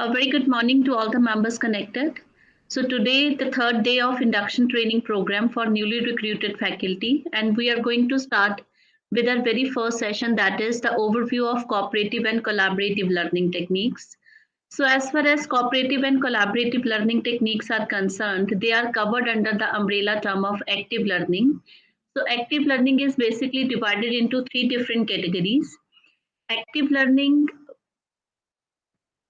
A very good morning to all the members connected. So today, the third day of induction training program for newly recruited faculty, and we are going to start with our very first session, that is the overview of cooperative and collaborative learning techniques. So as far as cooperative and collaborative learning techniques are concerned, they are covered under the umbrella term of active learning. So active learning is basically divided into three different categories. Active learning,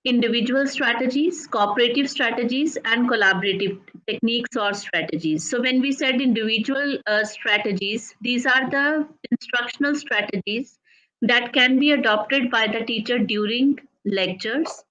individual strategies, cooperative strategies, and collaborative techniques or strategies. So when we said individual strategies, these are the instructional strategies that can be adopted by the teacher during lectures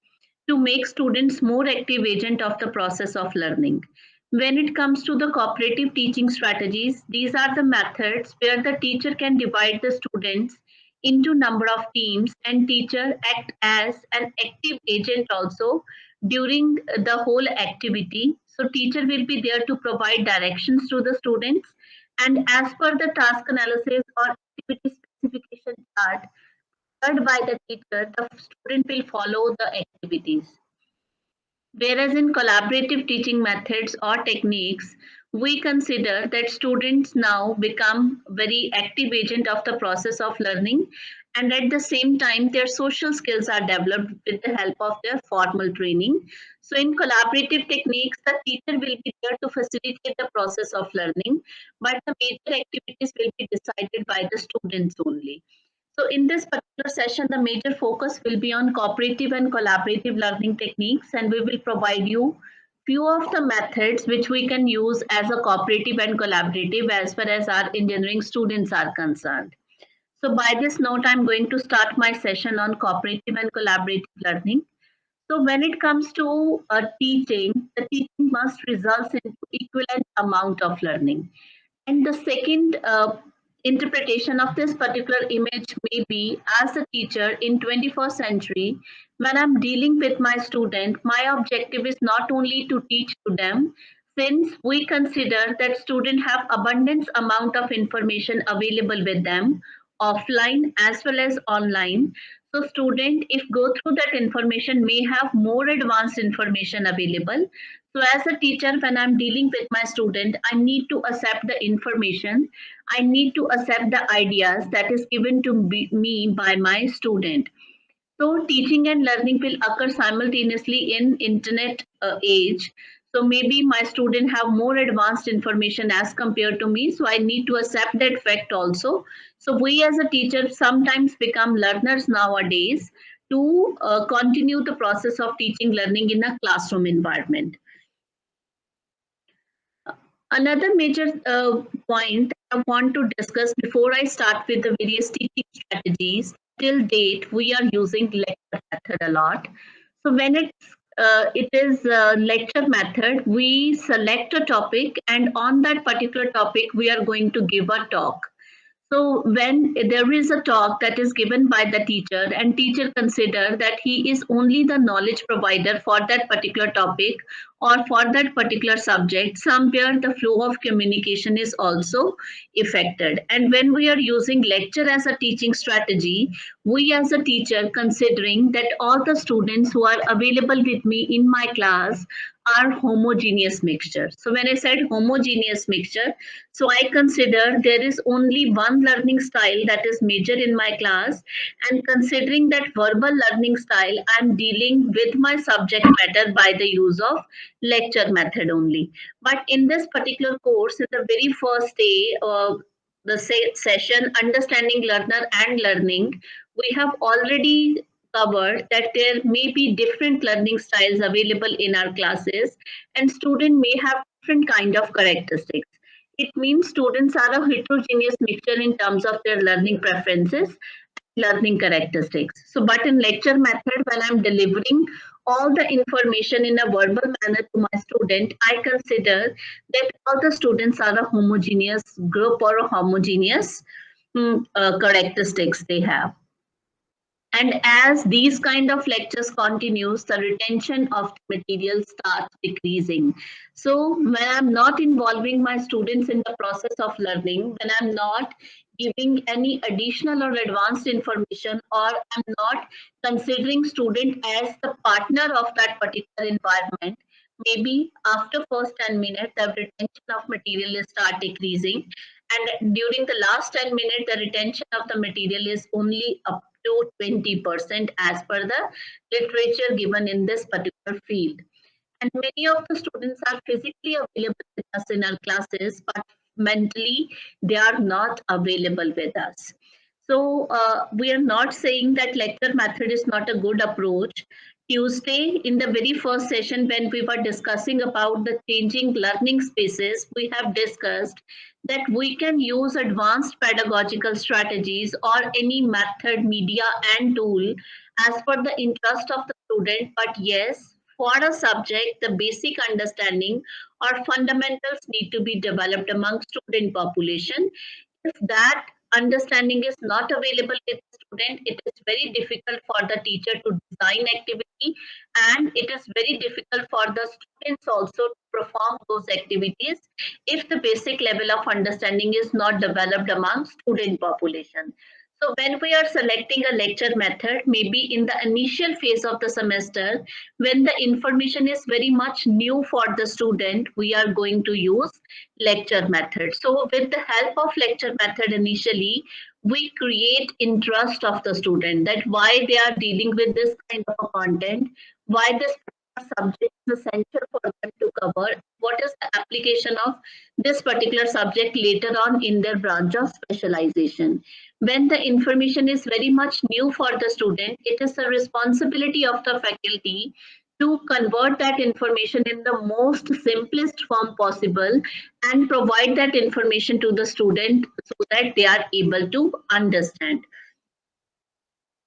to make students more active agent of the process of learning. When it comes to the cooperative teaching strategies, these are the methods where the teacher can divide the students into number of teams and teacher act as an active agent also during the whole activity. So teacher will be there to provide directions to the students, and as per the task analysis or activity specification chart prepared by the teacher, the student will follow the activities. Whereas in collaborative teaching methods or techniques, we consider that students now become very active agent of the process of learning, and at the same time their social skills are developed with the help of their formal training. So in collaborative techniques, the teacher will be there to facilitate the process of learning, but the major activities will be decided by the students only. So in this particular session, the major focus will be on cooperative and collaborative learning techniques, and we will provide you few of the methods which we can use as a cooperative and collaborative as far as our engineering students are concerned. So by this note, I'm going to start my session on cooperative and collaborative learning. So when it comes to teaching, the teaching must result in equivalent amount of learning. And the second interpretation of this particular image may be, as a teacher in 21st century, when I'm dealing with my student, my objective is not only to teach to them, since we consider that students have abundance amount of information available with them offline as well as online. So student, if go through that information, may have more advanced information available. So as a teacher, when I'm dealing with my student, I need to accept the information. I need to accept the ideas that is given to me by my student. So teaching and learning will occur simultaneously in internet age. So maybe my student have more advanced information as compared to me. So I need to accept that fact also. So we as a teacher sometimes become learners nowadays to continue the process of teaching learning in a classroom environment. Another major point I want to discuss before I start with the various teaching strategies. Till date, we are using lecture method a lot. So when it is lecture method, we select a topic, and on that particular topic, we are going to give a talk. So when there is a talk that is given by the teacher, and teacher consider that he is only the knowledge provider for that particular topic or for that particular subject, somewhere the flow of communication is also affected. And when we are using lecture as a teaching strategy, we as a teacher considering that all the students who are available with me in my class are homogeneous mixture. So when I said homogeneous mixture, so I consider there is only one learning style that is major in my class, and considering that verbal learning style, I'm dealing with my subject matter by the use of lecture method only. But in this particular course, in the very first day of the session, understanding learner and learning, we have already covered that there may be different learning styles available in our classes, and student may have different kind of characteristics. It means students are a heterogeneous mixture in terms of their learning preferences, learning characteristics. So, but in lecture method, when I'm delivering all the information in a verbal manner to my student, I consider that all the students are a homogeneous group or a homogeneous characteristics they have. And as these kind of lectures continues, the retention of the material starts decreasing. So when I'm not involving my students in the process of learning, when I'm not giving any additional or advanced information, or I'm not considering student as the partner of that particular environment, maybe after first 10 minutes, the retention of material will start decreasing. And during the last 10 minutes, the retention of the material is only up to 20% as per the literature given in this particular field. And many of the students are physically available with us in our classes, but mentally they are not available with us. So we are not saying that lecture method is not a good approach. Tuesday, in the very first session, when we were discussing about the changing learning spaces, we have discussed that we can use advanced pedagogical strategies or any method, media, and tool as per the interest of the student. But yes, for a subject, the basic understanding or fundamentals need to be developed among student population. If that understanding is not available with the student, it is very difficult for the teacher to design activity, and it is very difficult for the students also to perform those activities if the basic level of understanding is not developed among student population. So when we are selecting a lecture method, maybe in the initial phase of the semester, when the information is very much new for the student, we are going to use lecture method. So with the help of lecture method initially, we create interest of the student, that why they are dealing with this kind of a content, why this subject is essential for them to cover, what is the application of this particular subject later on in their branch of specialization. When the information is very much new for the student, it is the responsibility of the faculty to convert that information in the most simplest form possible and provide that information to the student so that they are able to understand.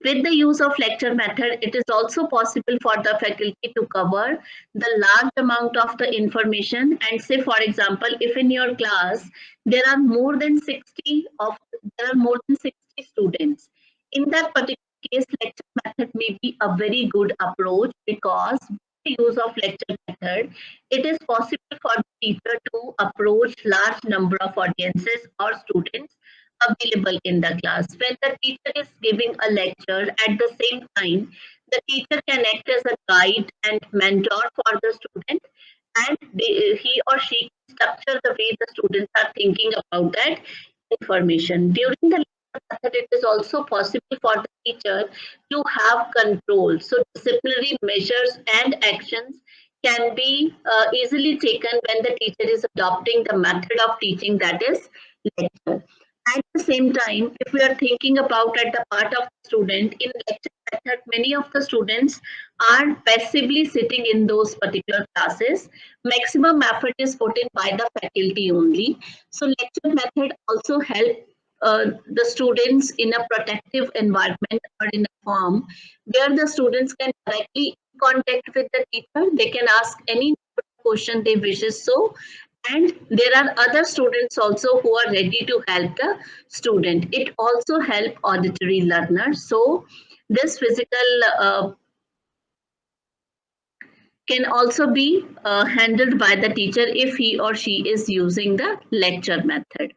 With the use of lecture method, it is also possible for the faculty to cover the large amount of the information. And say, for example, if in your class there are more than 60 of there are more than 60 students, in that particular case, lecture method may be a very good approach, because with the use of lecture method, it is possible for the teacher to approach large number of audiences or students available in the class. When the teacher is giving a lecture, at the same time, the teacher can act as a guide and mentor for the student, and he or she structure the way the students are thinking about that information. During the lecture method, it is also possible for the teacher to have control. So disciplinary measures and actions can be easily taken when the teacher is adopting the method of teaching, that is lecture. At the same time, if we are thinking about at the part of the student, in lecture method, many of the students are passively sitting in those particular classes. Maximum effort is put in by the faculty only. So lecture method also help the students in a protective environment or in a form where the students can directly contact with the teacher. They can ask any question they wishes so, and there are other students also who are ready to help the student. It also help auditory learners. So this physical can also be handled by the teacher if he or she is using the lecture method.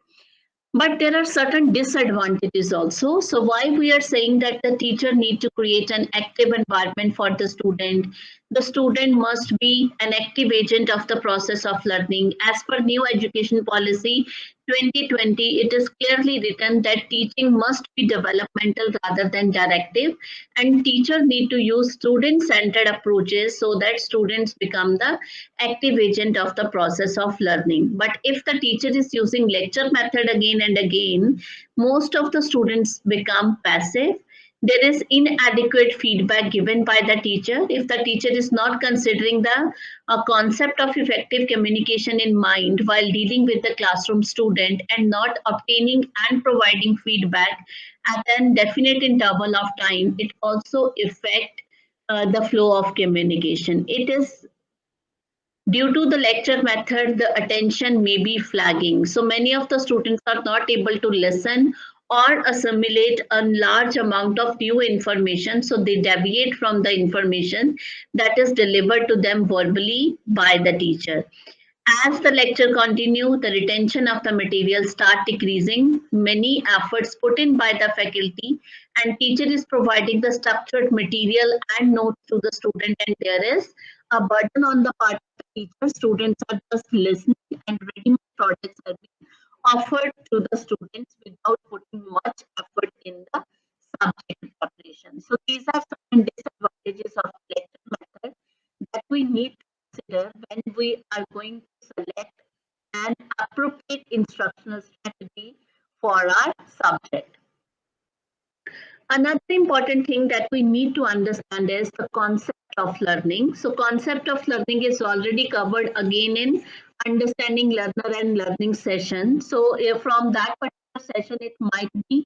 But there are certain disadvantages also. So why we are saying that the teacher need to create an active environment for the student. The student must be an active agent of the process of learning. As per new education policy 2020, it is clearly written that teaching must be developmental rather than directive, and teachers need to use student-centered approaches so that students become the active agent of the process of learning. But if the teacher is using lecture method again and again, most of the students become passive. There is inadequate feedback given by the teacher. If the teacher is not considering the concept of effective communication in mind while dealing with the classroom student, and not obtaining and providing feedback at a definite interval of time, it also affect the flow of communication. It is due to the lecture method, the attention may be flagging. So many of the students are not able to listen or assimilate a large amount of new information, so they deviate from the information that is delivered to them verbally by the teacher. As the lecture continues, the retention of the material start decreasing. Many efforts put in by the faculty and teacher is providing the structured material and notes to the student, and there is a burden on the part of the teacher. Students are just listening and ready projects are being offered to the students without putting much effort in the subject preparation. So these are some disadvantages of lecture method that we need to consider when we are going to select an appropriate instructional strategy for our subject. Another important thing that we need to understand is the concept of learning. So concept of learning is already covered again in understanding learner and learning session. So from that particular session, it might be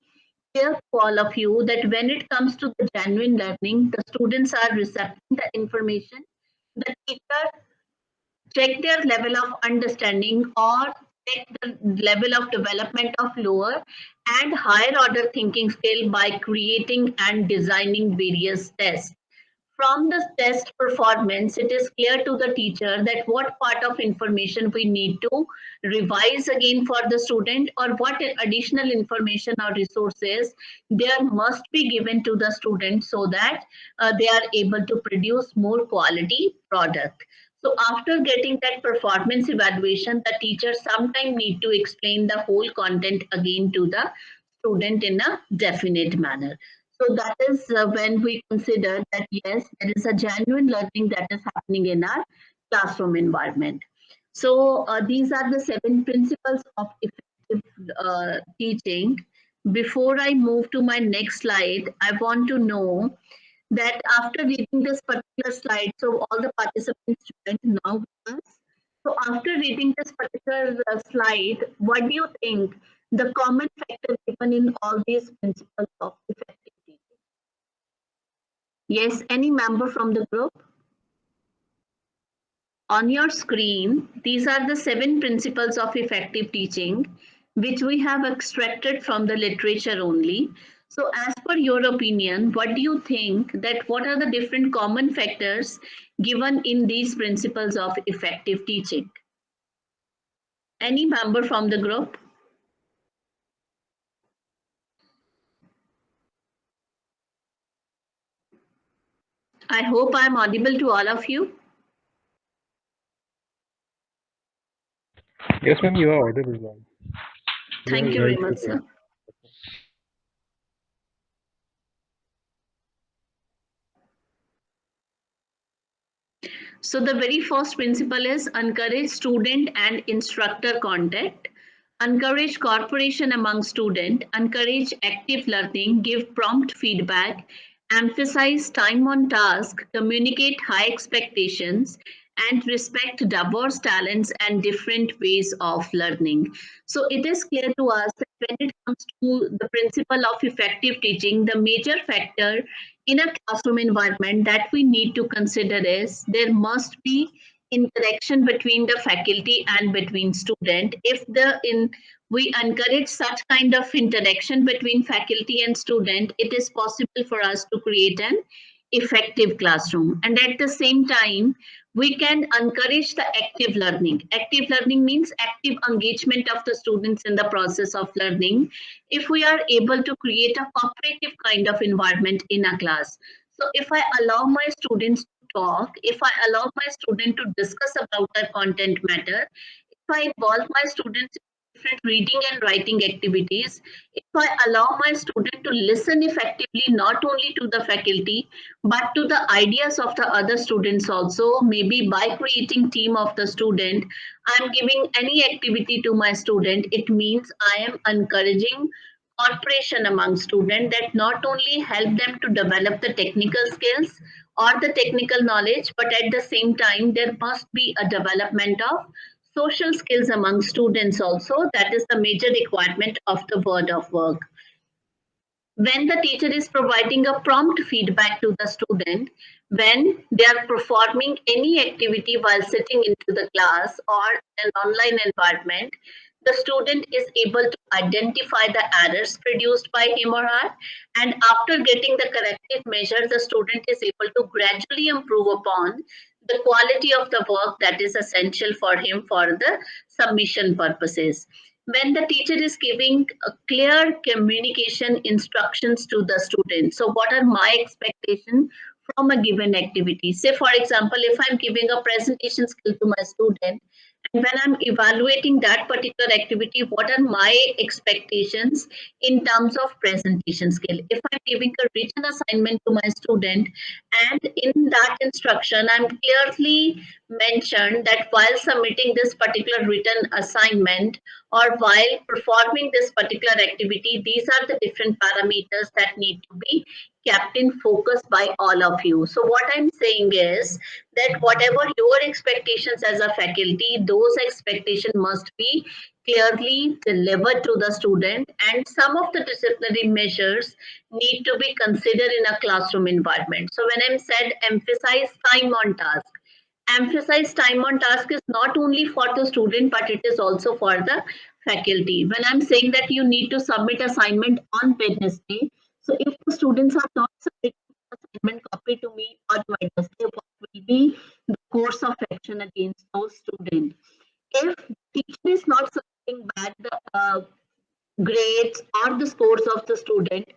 clear to all of you that when it comes to the genuine learning, the students are recepting the information. The teacher check their level of understanding or check the level of development of lower and higher order thinking skill by creating and designing various tests. From the test performance, it is clear to the teacher that what part of information we need to revise again for the student, or what additional information or resources there must be given to the student so that they are able to produce more quality product. So after getting that performance evaluation, the teacher sometimes need to explain the whole content again to the student in a definite manner. So that is when we consider that yes, there is a genuine learning that is happening in our classroom environment. So these are the 7 principles of effective teaching. Before I move to my next slide, I want to know that after reading this particular slide, so all the participants joined now with us. So after reading this particular slide, what do you think the common factor given in all these principles of effective teaching? Yes, any member from the group? On your screen, these are the 7 principles of effective teaching, which we have extracted from the literature only. So as per your opinion, what do you think that what are the different common factors given in these principles of effective teaching? Any member from the group? I hope I'm audible to all of you. Yes, ma'am, you are audible, ma'am. Thank you very much, sir. So the very first principle is encourage student and instructor contact, encourage cooperation among students, encourage active learning, give prompt feedback, emphasize time on task, communicate high expectations, and respect diverse talents and different ways of learning. So it is clear to us that when it comes to the principle of effective teaching, the major factor in a classroom environment that we need to consider is there must be interaction between the faculty and between student. If the in we encourage such kind of interaction between faculty and student, it is possible for us to create an effective classroom. And at the same time, we can encourage the active learning. Active learning means active engagement of the students in the process of learning. If we are able to create a cooperative kind of environment in a class. So if I allow my students to talk, if I allow my student to discuss about their content matter, if I involve my students in different reading and writing activities, if I allow my student to listen effectively not only to the faculty but to the ideas of the other students also, maybe by creating team of the student, I'm giving any activity to my student, it means I am encouraging cooperation among students that not only help them to develop the technical skills or the technical knowledge, but at the same time, there must be a development of social skills among students also. That is the major requirement of the world of work. When the teacher is providing a prompt feedback to the student, when they are performing any activity while sitting into the class or an online environment, the student is able to identify the errors produced by him or her, and after getting the corrective measure, the student is able to gradually improve upon the quality of the work that is essential for him for the submission purposes. When the teacher is giving a clear communication instructions to the student, so what are my expectations from a given activity? Say, for example, if I'm giving a presentation skill to my student, and when I'm evaluating that particular activity, what are my expectations in terms of presentation skill? If I'm giving a written assignment to my student, and in that instruction, I'm clearly mentioned that while submitting this particular written assignment or while performing this particular activity, these are the different parameters that need to be kept in focus by all of you. So what I'm saying is that whatever your expectations as a faculty, those expectations must be clearly delivered to the student, and some of the disciplinary measures need to be considered in a classroom environment. So when I'm said emphasize time on task, emphasize time on task is not only for the student but it is also for the faculty. When I'm saying that you need to submit assignment on Wednesday, so if the students are not submitting assignment copy to me on Wednesday, what will be the course of action against those students? If teacher is not submitting back the grades or the scores of the student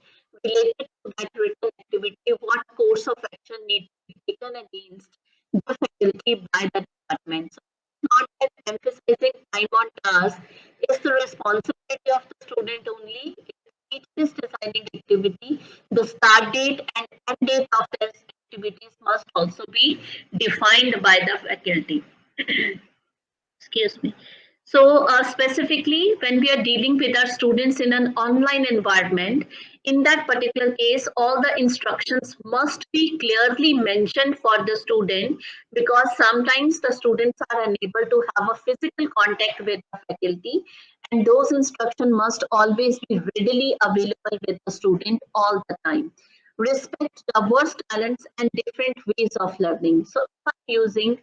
related to that written activity, what course of action needs to be taken against the faculty by the department. So it's not that emphasizing time on task is the responsibility of the student only. If the teacher is designing activity, the start date and end date of these activities must also be defined by the faculty. Excuse me. So specifically, when we are dealing with our students in an online environment, in that particular case, all the instructions must be clearly mentioned for the student, because sometimes the students are unable to have a physical contact with the faculty, and those instructions must always be readily available with the student all the time. Respect diverse talents and different ways of learning. So if I'm using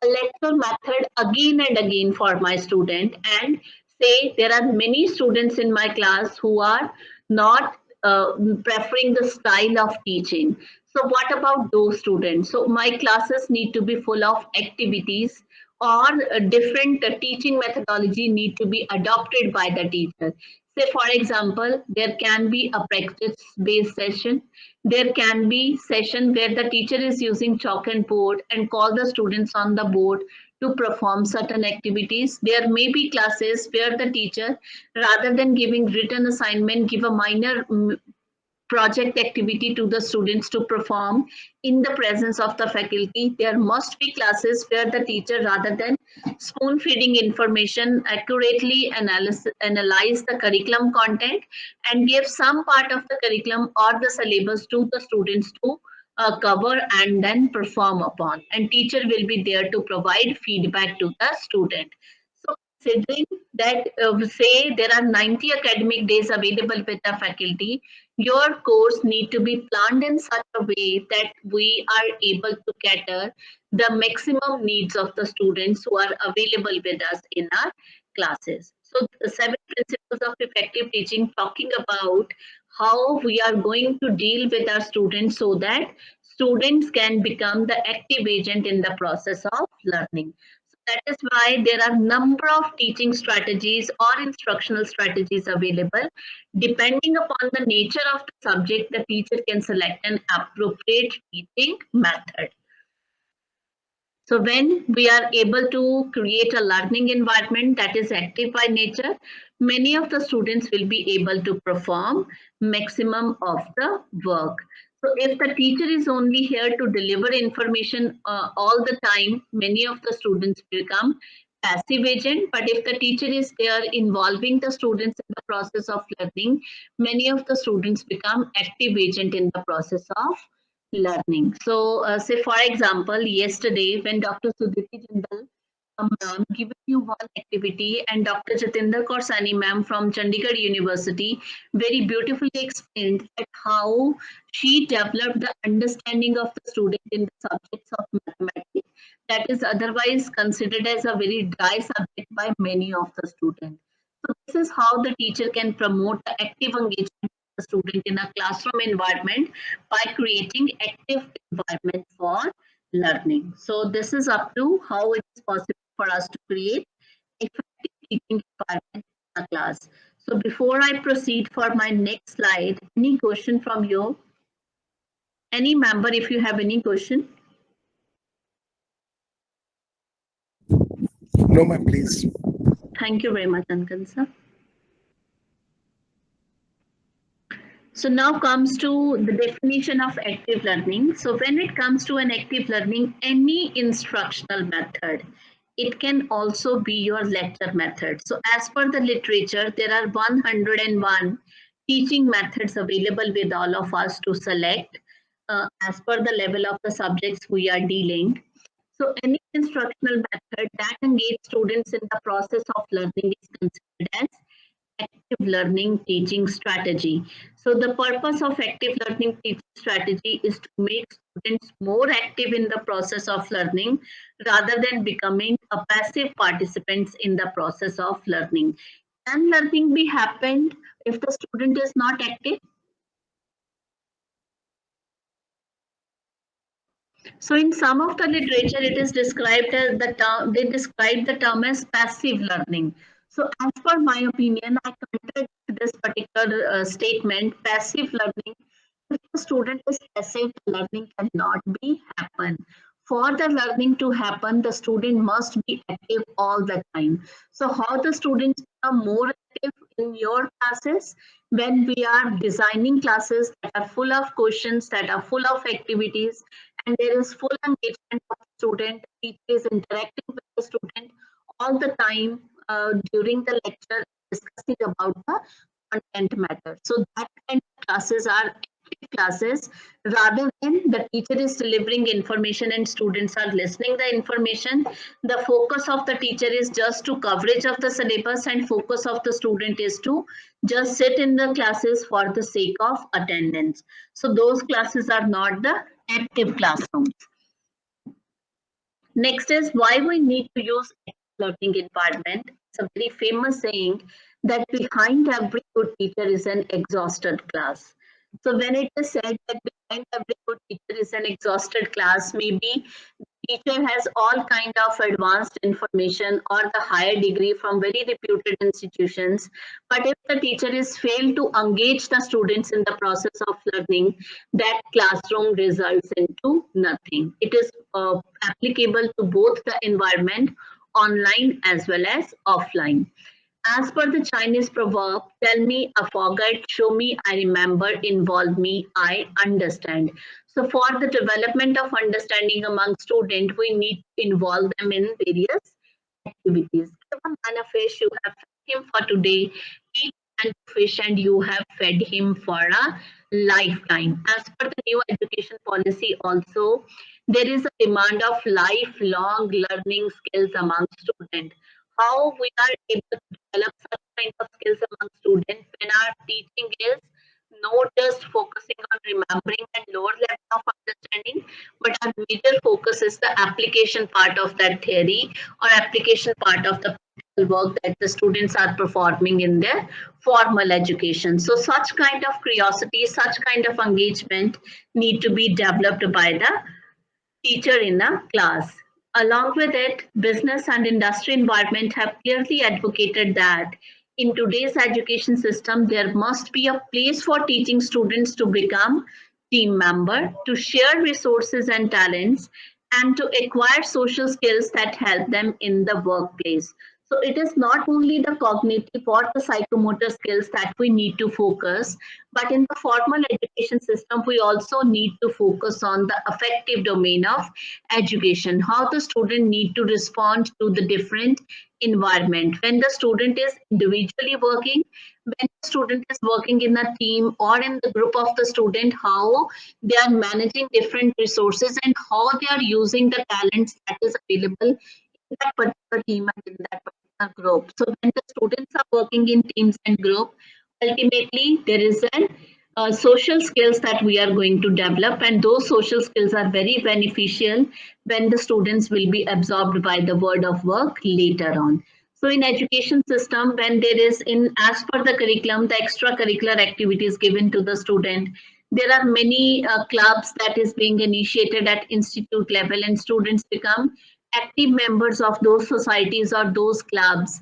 a lecture method again and again for my student, and say there are many students in my class who are not preferring the style of teaching, so what about those students? So my classes need to be full of activities, or different teaching methodology need to be adopted by the teacher. Say, for example, there can be a practice based session. There can be session where the teacher is using chalk and board and call the students on the board to perform certain activities. There may be classes where the teacher, rather than giving written assignment, give a minor project activity to the students to perform in the presence of the faculty. There must be classes where the teacher, rather than spoon feeding information, accurately analyze the curriculum content and give some part of the curriculum or the syllabus to the students to cover and then perform upon. And teacher will be there to provide feedback to the student. So considering that, say there are 90 academic days available with the faculty, your course need to be planned in such a way that we are able to cater the maximum needs of the students who are available with us in our classes. So the 7 principles of effective teaching, talking about how we are going to deal with our students so that students can become the active agent in the process of learning. So that is why there are number of teaching strategies or instructional strategies available. Depending upon the nature of the subject, the teacher can select an appropriate teaching method. So when we are able to create a learning environment that is active by nature, many of the students will be able to perform maximum of the work. So if the teacher is only here to deliver information all the time, many of the students become passive agent. But if the teacher is there involving the students in the process of learning, many of the students become active agent in the process of learning. So, say for example, yesterday when Dr. Sudhiti Jindal ma'am given you one activity, and Dr. Jatinder Kaursani ma'am from Chandigarh University very beautifully explained that how she developed the understanding of the student in the subjects of mathematics that is otherwise considered as a very dry subject by many of the students. So this is how the teacher can promote the active engagement of the student in a classroom environment by creating active environment for learning. So this is up to how it is possible for us to create effective teaching environment in a class. So before I proceed for my next slide, any question from you? Any member, if you have any question? No, ma'am, please. Thank you very much, Ankan sir. So now comes to the definition of active learning. So when it comes to an active learning, any instructional method, it can also be your lecture method. So as per the literature, there are 101 teaching methods available with all of us to select as per the level of the subjects we are dealing. So any instructional method that engages students in the process of learning is considered as active learning teaching strategy. So the purpose of active learning teaching strategy is to make students more active in the process of learning rather than becoming a passive participants in the process of learning. Can learning be happened if the student is not active? So in some of the literature, it is described as the term, they describe the term as passive learning. So as per my opinion, I contradict this particular statement, passive learning. If the student is passive, the learning cannot be happen. For the learning to happen, the student must be active all the time. So how the students become more active in your classes? When we are designing classes that are full of questions, that are full of activities, and there is full engagement of the student, teacher is interacting with the student all the time during the lecture, discussing about the content matter. So that kind of classes are active classes rather than the teacher is delivering information and students are listening the information. The focus of the teacher is just to coverage of the syllabus and focus of the student is to just sit in the classes for the sake of attendance. So those classes are not the active classrooms. Next is why we need to use learning environment. It's a very famous saying that behind every good teacher is an exhausted class. So when it is said that behind every good teacher is an exhausted class, maybe teacher has all kind of advanced information or the higher degree from very reputed institutions, but if the teacher is failed to engage the students in the process of learning, that classroom results into nothing. It is applicable to both the environment online as well as offline. As per the Chinese proverb, tell me, I forget, show me, I remember, involve me, I understand. So for the development of understanding among students, we need to involve them in various activities. Give a man a fish, you have fed him for today. Eat and fish, and you have fed him for a lifetime. As per the new education policy, also, there is a demand of lifelong learning skills among students. How we are able to develop such kind of skills among students when our teaching is not just focusing on remembering and lower level of understanding, but our major focus is the application part of that theory or application part of the work that the students are performing in their formal education. So such kind of curiosity, such kind of engagement need to be developed by the teacher in a class. Along with it, business and industry environment have clearly advocated that in today's education system, there must be a place for teaching students to become team member, to share resources and talents, and to acquire social skills that help them in the workplace. So it is not only the cognitive or the psychomotor skills that we need to focus, but in the formal education system, we also need to focus on the affective domain of education, how the student need to respond to the different environment. When the student is individually working, when the student is working in a team or in the group of the student, how they are managing different resources and how they are using the talents that is available in that particular team and in that particular group. So when the students are working in teams and group, ultimately there is an social skills that we are going to develop, and those social skills are very beneficial when the students will be absorbed by the word of work later on. So in education system, when there is in as per the curriculum, the extracurricular activities given to the student, there are many clubs that is being initiated at institute level, and students become active members of those societies or those clubs.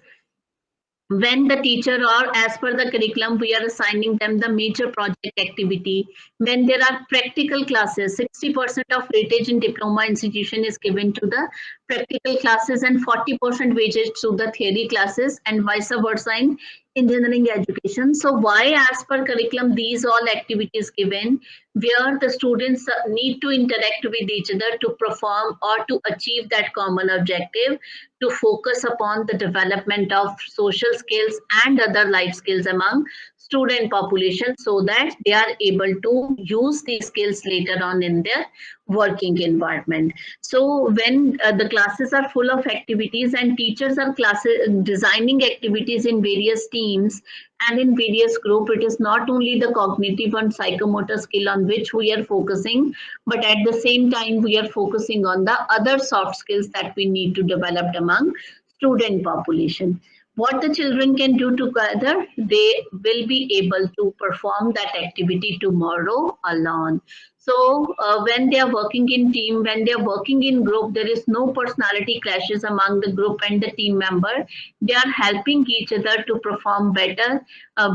When the teacher or as per the curriculum we are assigning them the major project activity, when there are practical classes, 60% of weightage in diploma institution is given to the practical classes and 40% weightage to the theory classes, and vice versa in engineering education. So why as per curriculum these all activities given, where the students need to interact with each other to perform or to achieve that common objective, to focus upon the development of social skills and other life skills among student population, so that they are able to use these skills later on in their working environment. So when the classes are full of activities and teachers are classes designing activities in various teams and in various group, it is not only the cognitive and psychomotor skill on which we are focusing, but at the same time we are focusing on the other soft skills that we need to develop among student population. What the children can do together, they will be able to perform that activity tomorrow alone. So when they are working in team, when they are working in group, there is no personality clashes among the group and the team member. They are helping each other to perform better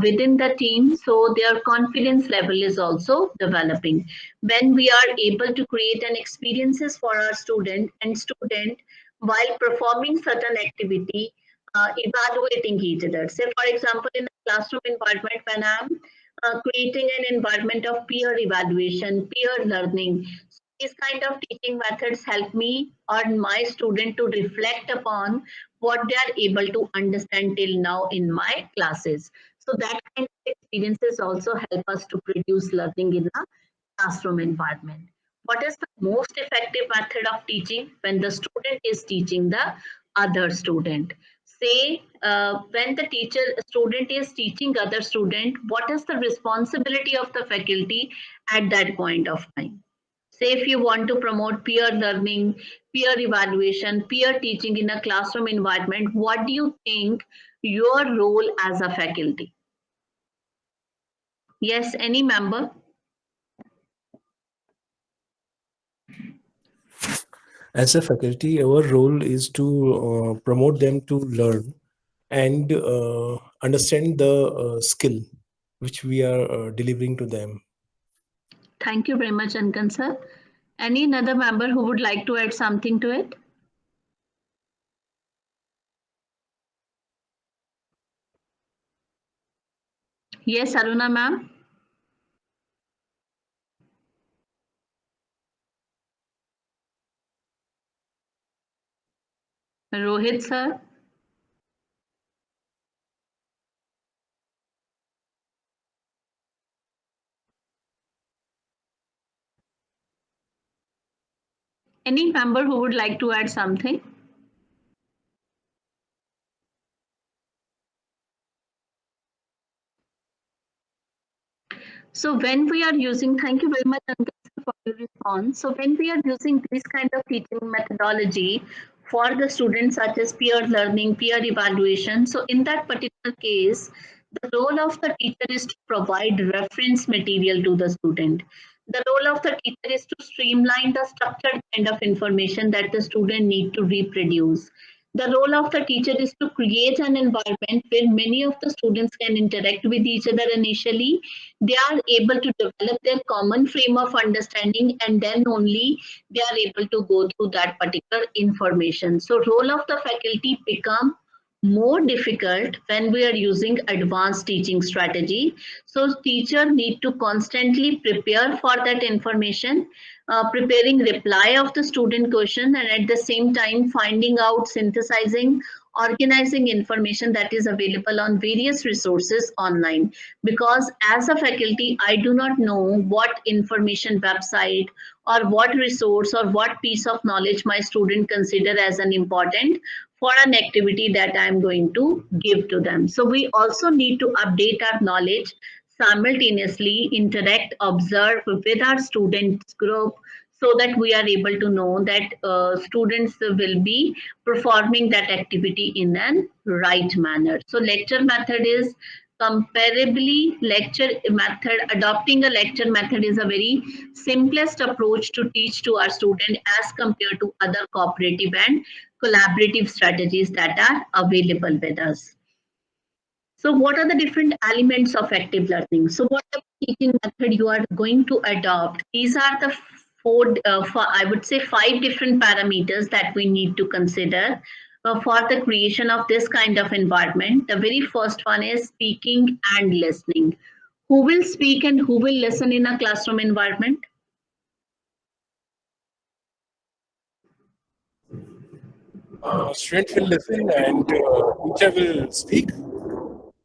within the team. So their confidence level is also developing. When we are able to create an experiences for our student and student while performing certain activity, evaluating each other. Say, for example, in a classroom environment, when I'm creating an environment of peer evaluation, peer learning, these kind of teaching methods help me or my student to reflect upon what they are able to understand till now in my classes. So that kind of experiences also help us to produce learning in a classroom environment. What is the most effective method of teaching? When the student is teaching the other student. Say when the teacher student is teaching other student, what is the responsibility of the faculty at that point of time? Say if you want to promote peer learning, peer evaluation, peer teaching in a classroom environment, what do you think your role as a faculty? Yes, any member? As a faculty, our role is to promote them to learn and understand the skill which we are delivering to them. Thank you very much, Ankan sir. Any another member who would like to add something to it? Yes, Aruna ma'am. Rohit sir. Any member who would like to add something? So when we are using, thank you very much Ankit, sir, for your response. So when we are using this kind of teaching methodology for the students such as peer learning, peer evaluation, so in that particular case, the role of the teacher is to provide reference material to the student. The role of the teacher is to streamline the structured kind of information that the student need to reproduce. The role of the teacher is to create an environment where many of the students can interact with each other initially. They are able to develop their common frame of understanding, and then only they are able to go through that particular information. So role of the faculty become more difficult when we are using advanced teaching strategy. So teacher need to constantly prepare for that information, preparing reply of the student question, and at the same time finding out, synthesizing, organizing information that is available on various resources online. Because as a faculty, I do not know what information website or what resource or what piece of knowledge my student consider as an important for an activity that I'm going to give to them. So we also need to update our knowledge, simultaneously interact, observe with our students group, so that we are able to know that students will be performing that activity in a right manner. So lecture method is comparably lecture method. Adopting a lecture method is a very simplest approach to teach to our student as compared to other cooperative and collaborative strategies that are available with us. So what are the different elements of active learning? So whatever teaching method you are going to adopt, these are the I would say five different parameters that we need to consider for the creation of this kind of environment. The very first one is speaking and listening. Who will speak and who will listen in a classroom environment? Student will listen and teacher will speak.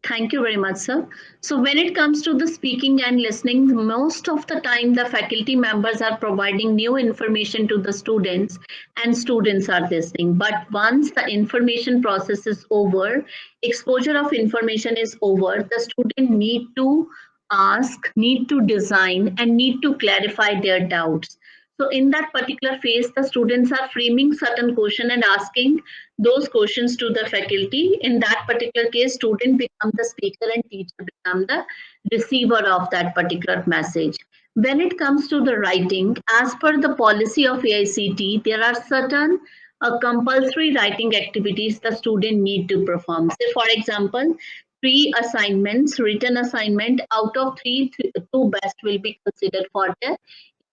Thank you very much, sir. So, when it comes to the speaking and listening, most of the time the faculty members are providing new information to the students and students are listening. But once the information process is over, exposure of information is over, the student need to ask, need to design, and need to clarify their doubts. So in that particular phase, the students are framing certain question and asking those questions to the faculty. In that particular case, student become the speaker and teacher become the receiver of that particular message. When it comes to the writing, as per the policy of AICT, there are certain compulsory writing activities the student need to perform. Say, for example, three assignments, written assignment out of three, two best will be considered for the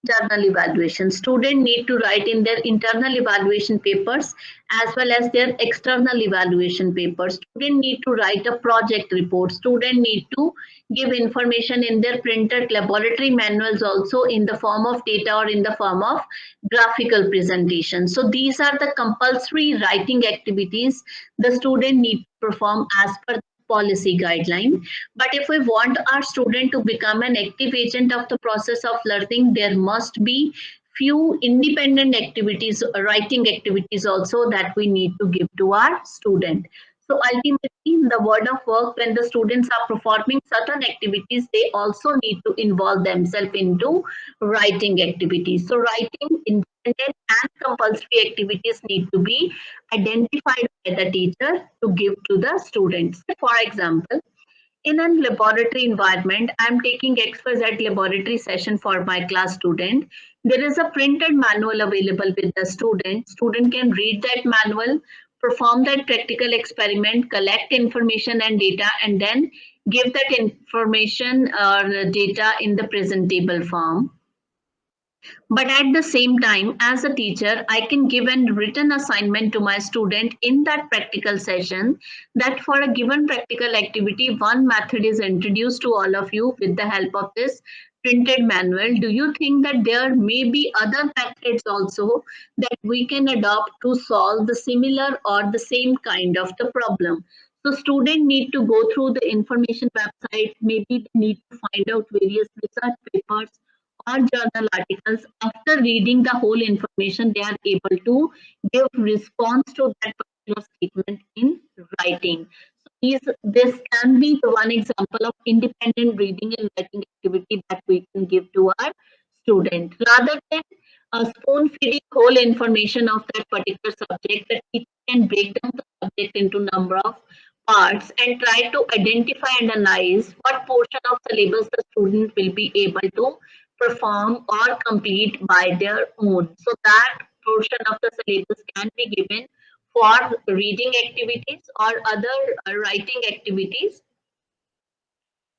internal evaluation. Student need to write in their internal evaluation papers as well as their external evaluation papers. Student need to write a project report. Student need to give information in their printed laboratory manuals also in the form of data or in the form of graphical presentation. So these are the compulsory writing activities the student need to perform as per policy guideline. But if we want our student to become an active agent of the process of learning, there must be few independent activities, writing activities also that we need to give to our student. So ultimately, in the world of work, when the students are performing certain activities, they also need to involve themselves into writing activities. So writing independent and compulsory activities need to be identified by the teacher to give to the students. For example, in a laboratory environment, I'm taking XYZ laboratory session for my class student. There is a printed manual available with the student. Student can read that manual, perform that practical experiment, collect information and data, and then give that information or data in the presentable form. But at the same time, as a teacher, I can give a written assignment to my student in that practical session that for a given practical activity, one method is introduced to all of you with the help of this printed manual. Do you think that there may be other methods also that we can adopt to solve the similar or the same kind of the problem? So student need to go through the information website, maybe they need to find out various research papers or journal articles. After reading the whole information, they are able to give response to that particular statement in writing. So this can be the one example of independent reading and writing activity that we can give to our student. Rather than spoon feeding whole information of that particular subject, the teacher can break down the subject into number of parts and try to identify and analyze what portion of syllabus the student will be able to perform or complete by their own. So that portion of the syllabus can be given for reading activities or other writing activities.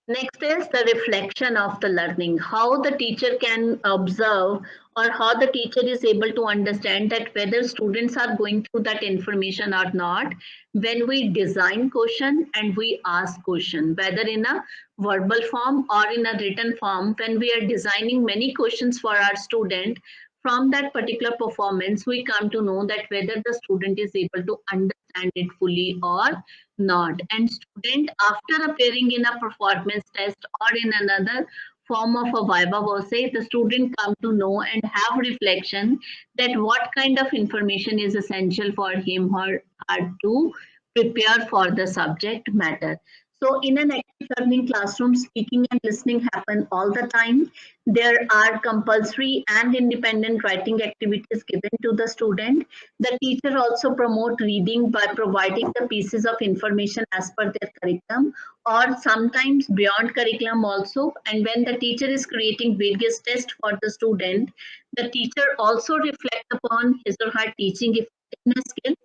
Next is the reflection of the learning, how the teacher can observe or how the teacher is able to understand that whether students are going through that information or not when we design question and we ask question, whether in a verbal form or in a written form. When we are designing many questions for our student, from that particular performance, we come to know that whether the student is able to understand it fully or not. And student, after appearing in a performance test or in another form of a viva voce, the student come to know and have reflection that what kind of information is essential for him or her to prepare for the subject matter. So in an learning classroom, speaking and listening happen all the time. There are compulsory and independent writing activities given to the student. The teacher also promote reading by providing the pieces of information as per their curriculum, or sometimes beyond curriculum also. And when the teacher is creating various tests for the student, the teacher also reflect upon his or her teaching effectiveness skill,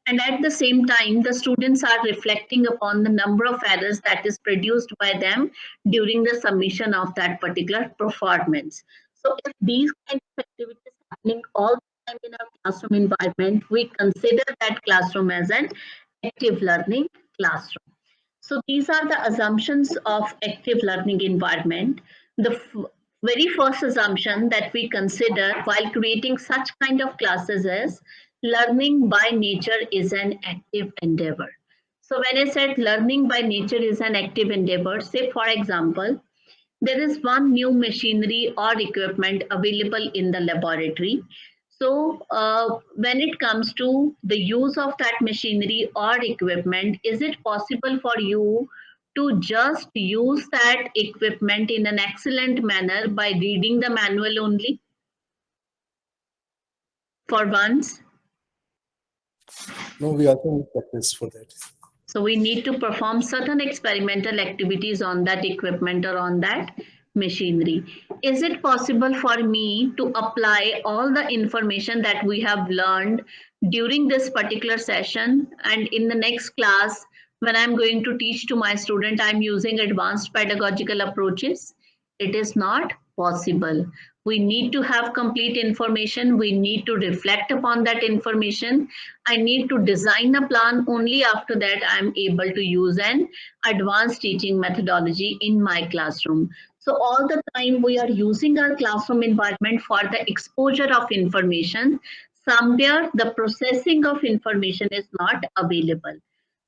and at the same time the students are reflecting upon the number of errors that is produced by them during the submission of that particular performance. So if these kind of activities happening all the time in our classroom environment, we consider that classroom as an active learning classroom. So these are the assumptions of active learning environment. The very first assumption that we consider while creating such kind of classes is learning by nature is an active endeavor. So when I said learning by nature is an active endeavor, say for example, there is one new machinery or equipment available in the laboratory. So, when it comes to the use of that machinery or equipment, is it possible for you to just use that equipment in an excellent manner by reading the manual only for once? No, we also need practice for that. So we need to perform certain experimental activities on that equipment or on that machinery. Is it possible for me to apply all the information that we have learned during this particular session, and in the next class when I'm going to teach to my student, I'm using advanced pedagogical approaches? It is not possible. We need to have complete information. We need to reflect upon that information. I need to design a plan. Only after that I'm able to use an advanced teaching methodology in my classroom. So all the time we are using our classroom environment for the exposure of information. Somewhere the processing of information is not available.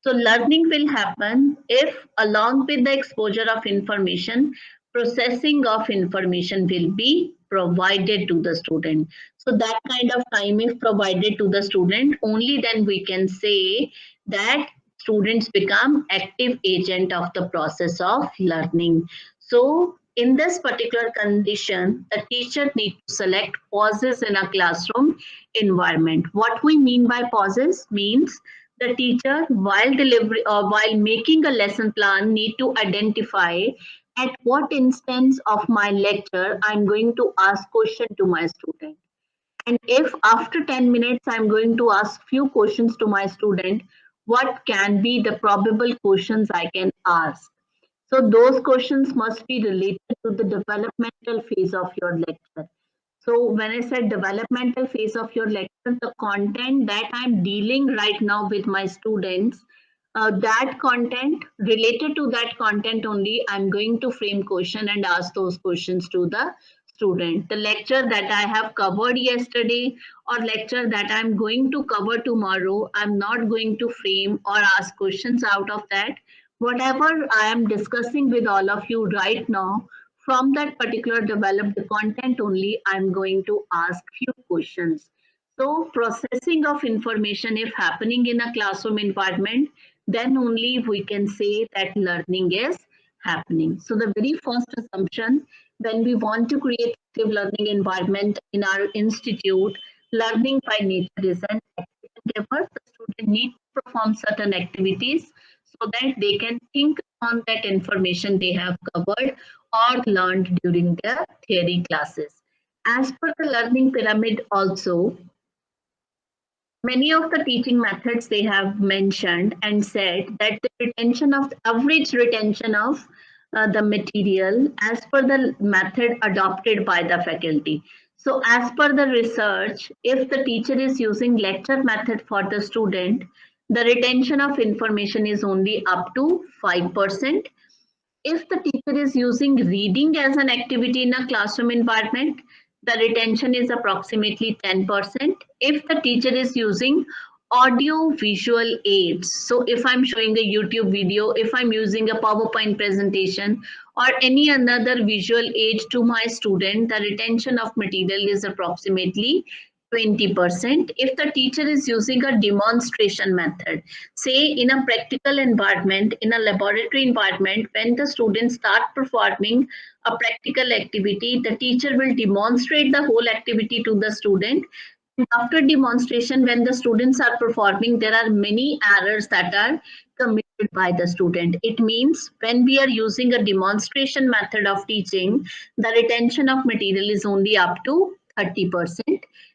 So learning will happen if along with the exposure of information, processing of information will be provided to the student. So that kind of time is provided to the student, only then we can say that students become active agent of the process of learning. So in this particular condition, the teacher needs to select pauses in a classroom environment. What we mean by pauses means the teacher, while delivery or while making a lesson plan, need to identify at what instance of my lecture I'm going to ask question to my student. And if after 10 minutes I'm going to ask few questions to my student, what can be the probable questions I can ask? So those questions must be related to the developmental phase of your lecture. So when I said developmental phase of your lecture, the content that I'm dealing right now with my students, that content, related to that content only, I'm going to frame question and ask those questions to the student. The lecture that I have covered yesterday or lecture that I'm going to cover tomorrow, I'm not going to frame or ask questions out of that. Whatever I am discussing with all of you right now, from that particular developed content only, I'm going to ask few questions. So processing of information, if happening in a classroom environment, then only we can say that learning is happening. So the very first assumption when we want to create active learning environment in our institute, learning by nature is an active endeavor. The student needs to perform certain activities so that they can think on that information they have covered or learned during their theory classes. As per the learning pyramid also, many of the teaching methods they have mentioned and said that the retention of average retention of the material as per the method adopted by the faculty. So as per the research, if the teacher is using lecture method for the student, the retention of information is only up to 5%. If the teacher is using reading as an activity in a classroom environment, the retention is approximately 10%. If the teacher is using audio visual aids, so if I'm showing a YouTube video, if I'm using a PowerPoint presentation or any another visual aid to my student, the retention of material is approximately 20%. If the teacher is using a demonstration method, say in a practical environment, in a laboratory environment, when the students start performing a practical activity, the teacher will demonstrate the whole activity to the student. After demonstration, when the students are performing, there are many errors that are committed by the student. It means when we are using a demonstration method of teaching, the retention of material is only up to 30%.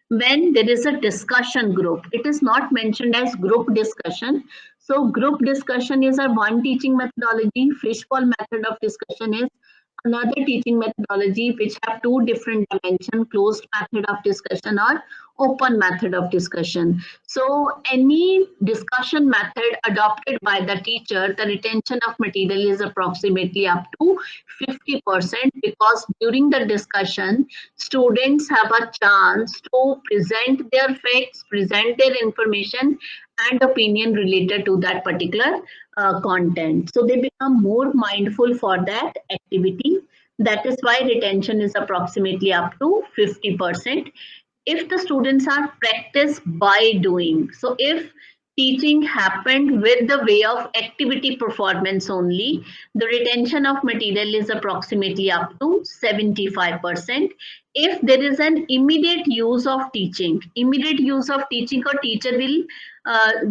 When there is a discussion group, it is not mentioned as group discussion. So group discussion is a one teaching methodology. Fishbowl method of discussion is another teaching methodology which have two different dimensions, closed method of discussion or open method of discussion. So any discussion method adopted by the teacher, the retention of material is approximately up to 50% because during the discussion, students have a chance to present their facts, present their information and opinion related to that particular content. So they become more mindful for that activity. That is why retention is approximately up to 50%. If the students are practiced by doing, so if teaching happened with the way of activity performance only, the retention of material is approximately up to 75%. If there is an immediate use of teaching, or teacher will,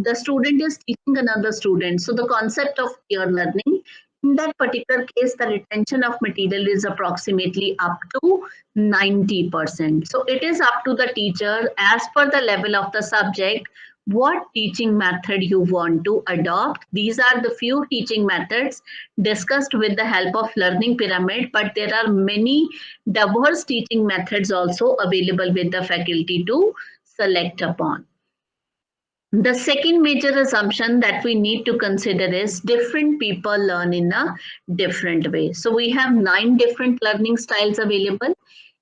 the student is teaching another student, so the concept of peer learning, in that particular case, the retention of material is approximately up to 90%. So it is up to the teacher as per the level of the subject what teaching method you want to adopt. These are the few teaching methods discussed with the help of learning pyramid, but there are many diverse teaching methods also available with the faculty to select upon. The second major assumption that we need to consider is different people learn in a different way. So we have 9 different learning styles available.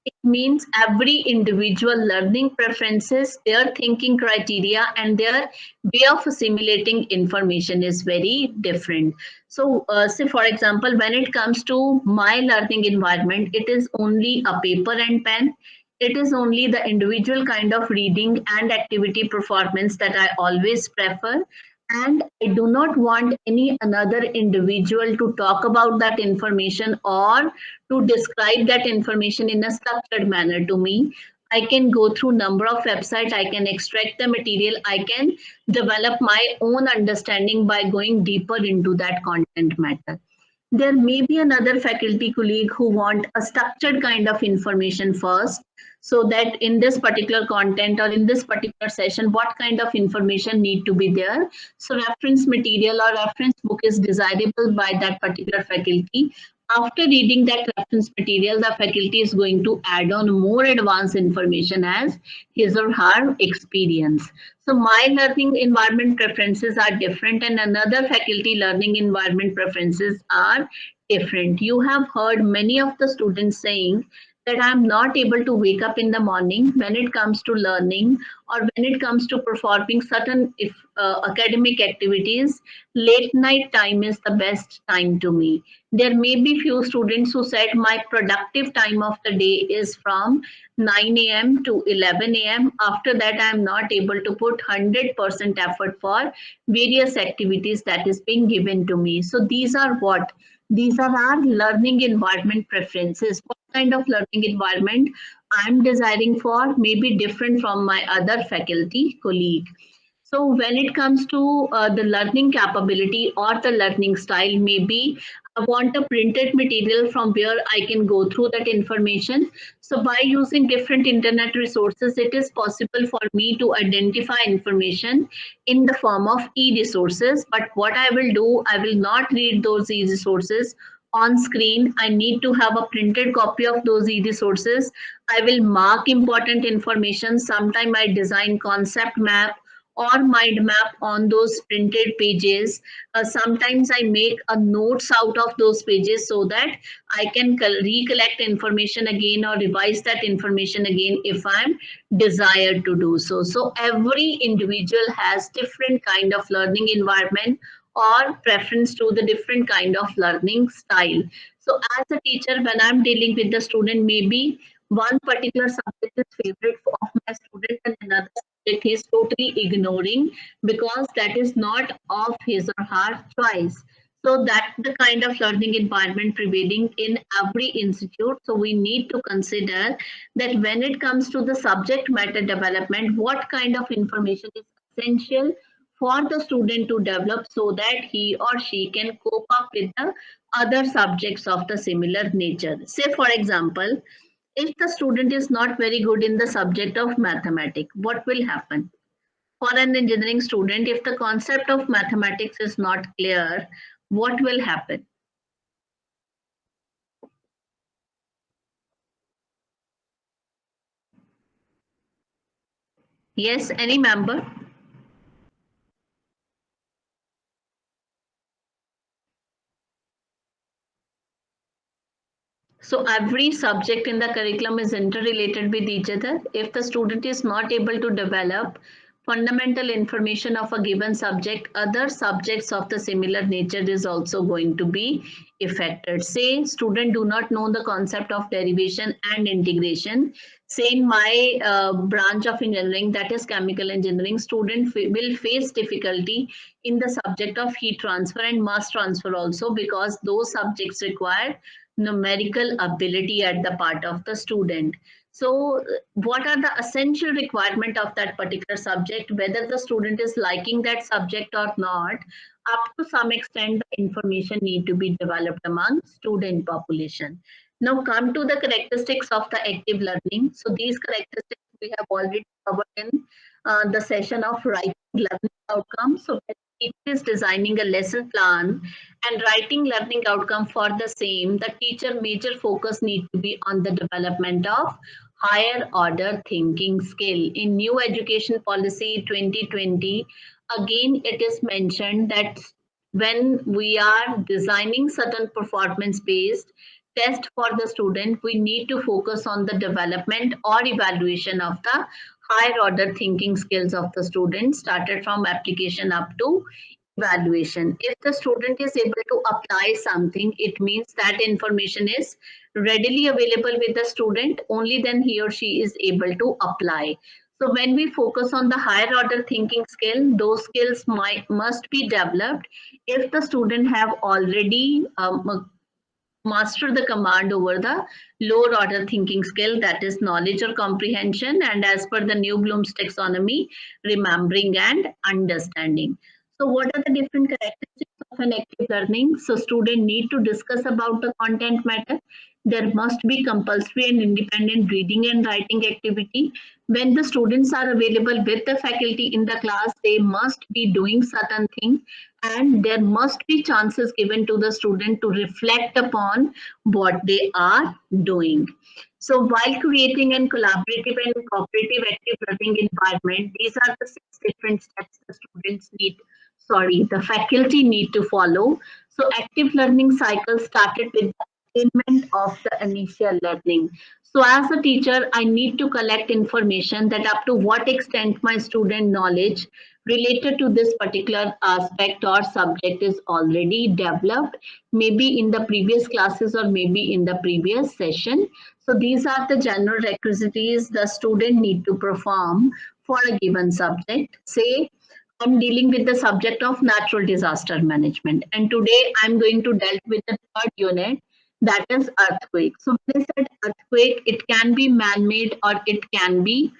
It means every individual learning preferences, their thinking criteria, and their way of assimilating information is very different. So, say for example, when it comes to my learning environment, it is only a paper and pen. It is only the individual kind of reading and activity performance that I always prefer. And I do not want any another individual to talk about that information or to describe that information in a structured manner to me. I can go through number of websites, I can extract the material, I can develop my own understanding by going deeper into that content matter. There may be another faculty colleague who want a structured kind of information first, so that in this particular content or in this particular session, what kind of information need to be there. So reference material or reference book is desirable by that particular faculty. After reading that reference material, the faculty is going to add on more advanced information as his or her experience. So my learning environment preferences are different and another faculty learning environment preferences are different. You have heard many of the students saying that I'm not able to wake up in the morning when it comes to learning or when it comes to performing certain if, academic activities. Late night time is the best time to me. There may be few students who said my productive time of the day is from 9 a.m. to 11 a.m. After that, I am not able to put 100% effort for various activities that is being given to me. So these are what? These are our learning environment preferences. What kind of learning environment I'm desiring for may be different from my other faculty colleague. So when it comes to the learning capability or the learning style, maybe I want a printed material from where I can go through that information. So by using different internet resources, it is possible for me to identify information in the form of e-resources. But what I will do, I will not read those e-resources on screen. I need to have a printed copy of those e-resources. I will mark important information. Sometime I design concept map or mind map on those printed pages. Sometimes I make a notes out of those pages so that I can recollect information again or revise that information again if I'm desired to do so. So every individual has different kind of learning environment or preference to the different kind of learning style. So as a teacher, when I'm dealing with the student, maybe one particular subject is favorite of my student and another subject he is totally ignoring because that is not of his or her choice. So that's the kind of learning environment prevailing in every institute. So we need to consider that when it comes to the subject matter development, what kind of information is essential for the student to develop so that he or she can cope up with the other subjects of the similar nature. Say, for example, if the student is not very good in the subject of mathematics, what will happen? For an engineering student, if the concept of mathematics is not clear, what will happen? Yes, any member? So every subject in the curriculum is interrelated with each other. If the student is not able to develop fundamental information of a given subject, other subjects of the similar nature is also going to be affected. Say student do not know the concept of derivation and integration. Say in my branch of engineering, that is chemical engineering, student will face difficulty in the subject of heat transfer and mass transfer also, because those subjects require numerical ability at the part of the student. So what are the essential requirement of that particular subject, whether the student is liking that subject or not? Up to some extent the information need to be developed among student population. Now come to the characteristics of the active learning. So these characteristics we have already covered in the session of writing learning outcomes. So when teacher is designing a lesson plan and writing learning outcome for the same, the teacher major focus need to be on the development of higher order thinking skill. In new education policy 2020, again it is mentioned that when we are designing certain performance based test for the student, we need to focus on the development or evaluation of the higher order thinking skills of the student, started from application up to evaluation. If the student is able to apply something, it means that information is readily available with the student, only then he or she is able to apply. So when we focus on the higher order thinking skill, those skills must be developed if the student have already master the command over the lower order thinking skill, that is knowledge or comprehension, and as per the new Bloom's taxonomy, remembering and understanding. So what are the different characteristics of an active learning? So student need to discuss about the content matter. There must be compulsory and independent reading and writing activity. When the students are available with the faculty in the class, they must be doing certain things, and there must be chances given to the student to reflect upon what they are doing. So while creating a collaborative and cooperative active learning environment, these are the 6 different steps the students need, sorry, the faculty need to follow. So active learning cycle started with the attainment of the initial learning. So as a teacher, I need to collect information that up to what extent my student knowledge related to this particular aspect or subject is already developed, maybe in the previous classes or maybe in the previous session. So these are the general requisites the student need to perform for a given subject. Say I'm dealing with the subject of natural disaster management, and today I'm going to deal with the third unit, that is earthquake. So when I said earthquake, it can be man-made or it can be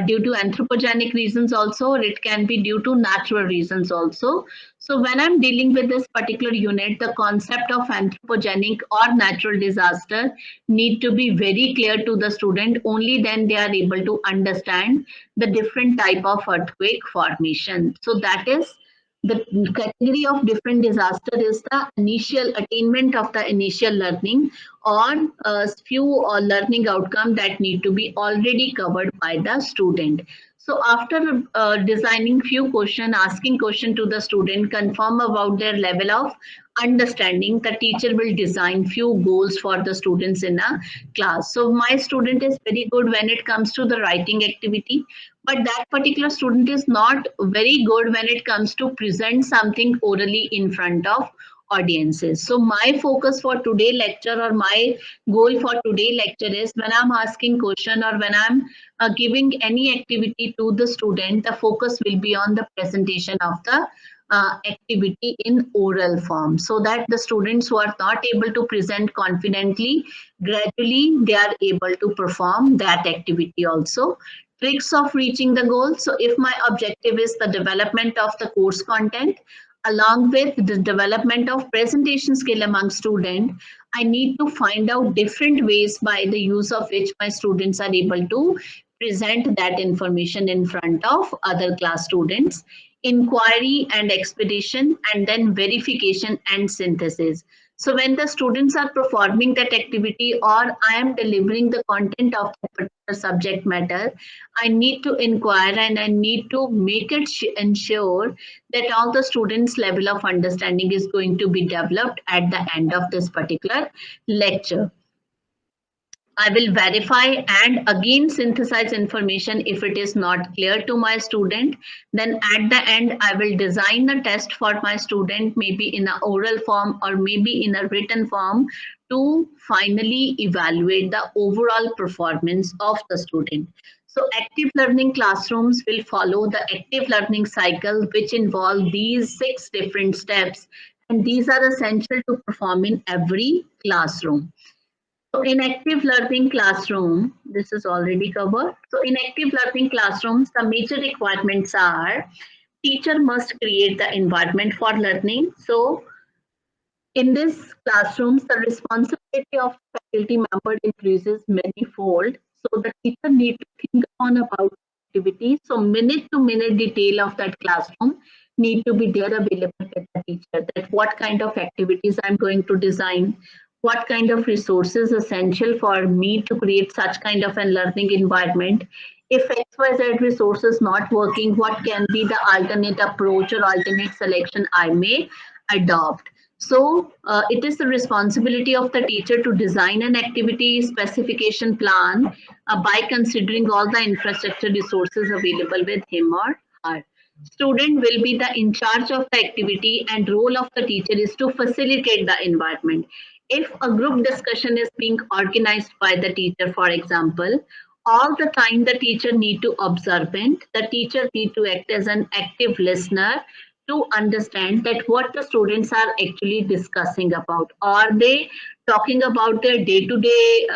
due to anthropogenic reasons also, or it can be due to natural reasons also. So when I'm dealing with this particular unit, the concept of anthropogenic or natural disaster need to be very clear to the student. Only then they are able to understand the different type of earthquake formation. So that is the category of different disaster is the initial attainment of the initial learning, or few learning outcome that need to be already covered by the student. So after designing few question, asking question to the student, confirm about their level of understanding, the teacher will design few goals for the students in a class. So my student is very good when it comes to the writing activity, but that particular student is not very good when it comes to present something orally in front of audiences. So my focus for today lecture, or my goal for today lecture, is when I'm asking question or when I'm giving any activity to the student, the focus will be on the presentation of the activity in oral form, so that the students who are not able to present confidently, gradually they are able to perform that activity also. Tricks of reaching the goal. So if my objective is the development of the course content along with the development of presentation skill among students, I need to find out different ways by the use of which my students are able to present that information in front of other class students. Inquiry and expedition, and then verification and synthesis. So when the students are performing that activity, or I am delivering the content of that particular subject matter, I need to inquire and I need to make it ensure that all the students' level of understanding is going to be developed at the end of this particular lecture. I will verify and again synthesize information if it is not clear to my student. Then at the end, I will design a test for my student, maybe in an oral form or maybe in a written form, to finally evaluate the overall performance of the student. So active learning classrooms will follow the active learning cycle, which involve these 6 different steps. And these are essential to perform in every classroom. So in active learning classroom, this is already covered. So in active learning classrooms, the major requirements are: teacher must create the environment for learning. So in this classrooms, the responsibility of faculty member increases manifold. So the teacher need to think on about activities. So minute to minute detail of that classroom need to be there available with the teacher. That what kind of activities I'm going to design, what kind of resources essential for me to create such kind of a learning environment. If XYZ resource is not working, what can be the alternate approach or alternate selection I may adopt. So it is the responsibility of the teacher to design an activity specification plan by considering all the infrastructure resources available with him or her. Student will be the in charge of the activity, and role of the teacher is to facilitate the environment. If a group discussion is being organized by the teacher, for example, all the time the teacher need to observant, the teacher need to act as an active listener to understand that what the students are actually discussing about. Are they talking about their day-to-day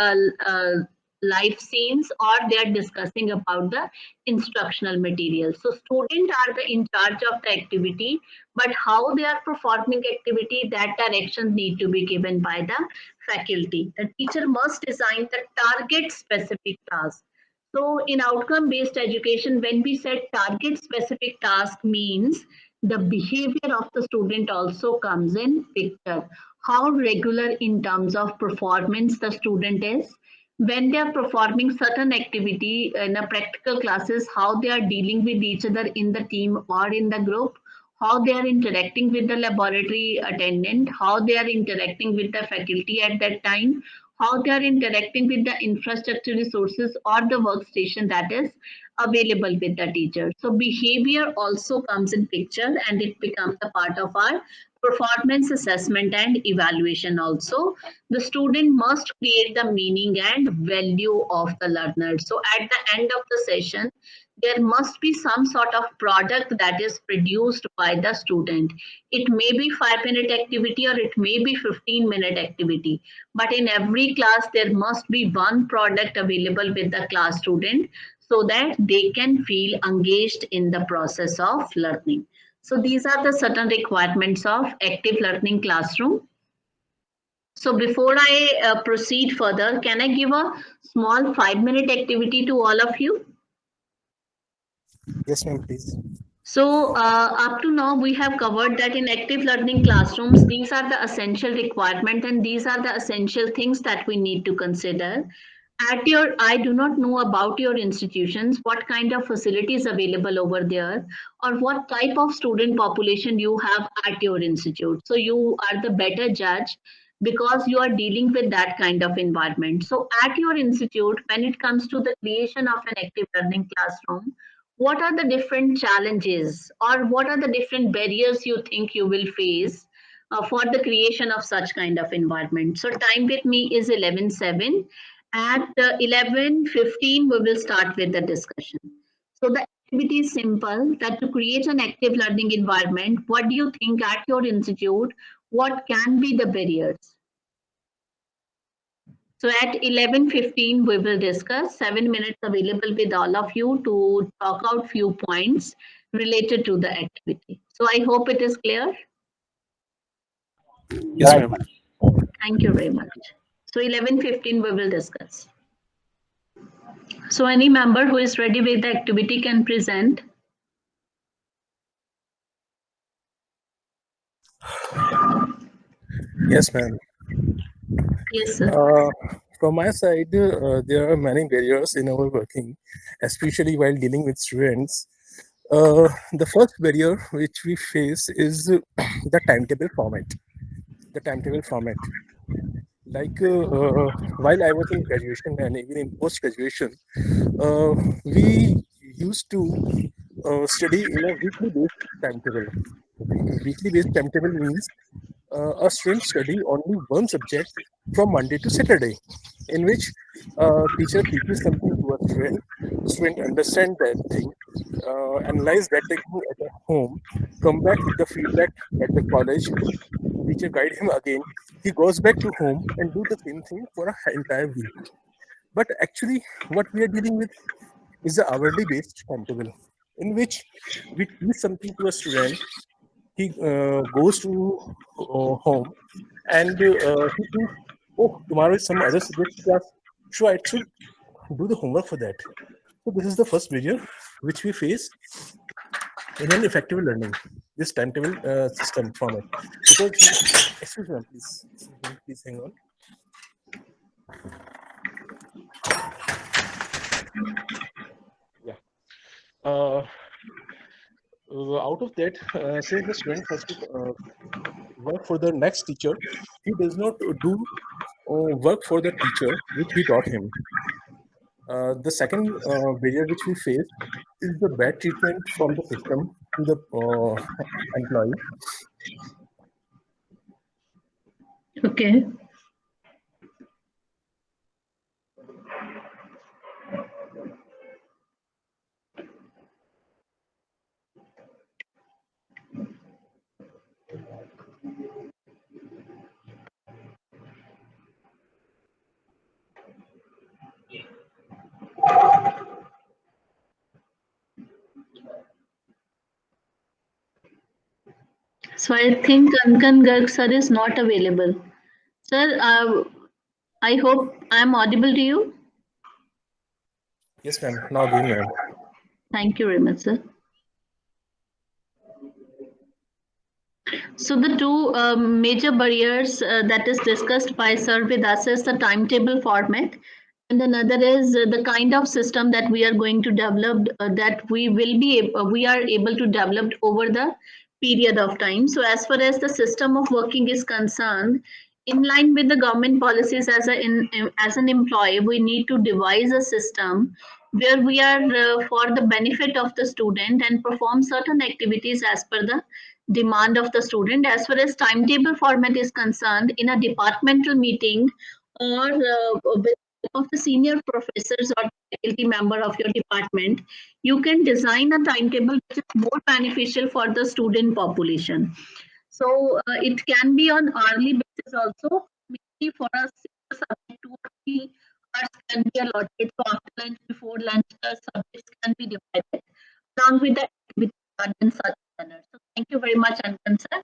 life scenes, or they are discussing about the instructional material? So students are the in charge of the activity, but how they are performing activity, that direction need to be given by the faculty. The teacher must design the target specific task. So in outcome-based education, when we said target-specific task, means the behavior of the student also comes in picture. How regular in terms of performance the student is, when they are performing certain activity in a practical classes, how they are dealing with each other in the team or in the group, how they are interacting with the laboratory attendant, how they are interacting with the faculty at that time, how they are interacting with the infrastructure resources or the workstation that is available with the teacher. So behavior also comes in picture, and it becomes a part of our performance assessment and evaluation also. The student must create the meaning and value of the learner. So at the end of the session, there must be some sort of product that is produced by the student. It may be 5-minute activity or it may be 15-minute activity. But in every class, there must be one product available with the class student so that they can feel engaged in the process of learning. So these are the certain requirements of active learning classroom. So before I proceed further, can I give a small 5-minute activity to all of you? Yes, ma'am, please. So up to now, we have covered that in active learning classrooms, these are the essential requirement and these are the essential things that we need to consider. At your, I do not know about your institutions, what kind of facilities available over there, or what type of student population you have at your institute. So you are the better judge because you are dealing with that kind of environment. So at your institute, when it comes to the creation of an active learning classroom, what are the different challenges or what are the different barriers you think you will face for the creation of such kind of environment. So time with me is 11:07. At 11:15, we will start with the discussion. So the activity is simple, that to create an active learning environment, what do you think at your institute, what can be the barriers? So at 11:15, we will discuss 7 minutes available with all of you to talk out few points related to the activity. So I hope it is clear. Yes, ma'am. Thank you very much. So 11:15, we will discuss. So any member who is ready with the activity can present. Yes, ma'am. Yes, sir. From my side, there are many barriers in our working, especially while dealing with students. The first barrier which we face is the timetable format. The timetable format. Like while I was in graduation and even in post graduation, we used to study in a weekly based timetable. Weekly based timetable means a student study only one subject from Monday to Saturday, in which teacher teaches something to a student understand that thing, analyze that thing at home, come back with the feedback at the college, teacher guide him again, he goes back to home and do the same thing for an entire week. But actually, what we are dealing with is the hourly based timetable, in which we teach something to a student, he goes to home and he thinks, oh, tomorrow is some other subject class, so I should do the homework for that. So this is the first barrier which we face in an effective learning, this timetable system format. Because, excuse me, please, please hang on. Yeah. Uh, Out of that, since the student has to work for the next teacher, he does not do work for the teacher which he taught him. The second barrier which we face is the bad treatment from the system to the employee. Okay. So I think Kankan Garg sir is not available. Sir, I hope I am audible to you. Yes, ma'am. Now again, ma'am. Thank you very much, sir. So the two major barriers that is discussed by Sir with us is the timetable format, and another is the kind of system that we are going to develop, that we are able to develop over the period of time. So as far as the system of working is concerned, in line with the government policies, as an employee, we need to devise a system where we are for the benefit of the student and perform certain activities as per the demand of the student. As far as timetable format is concerned, in a departmental meeting or with of the senior professors or faculty member of your department, you can design a timetable which is more beneficial for the student population. So it can be on hourly basis also. Maybe for us, subject 2 or 3 hours can be allotted. So after lunch, before lunch, the subjects can be divided along with the activity done in such manner. So thank you very much, Ankan sir.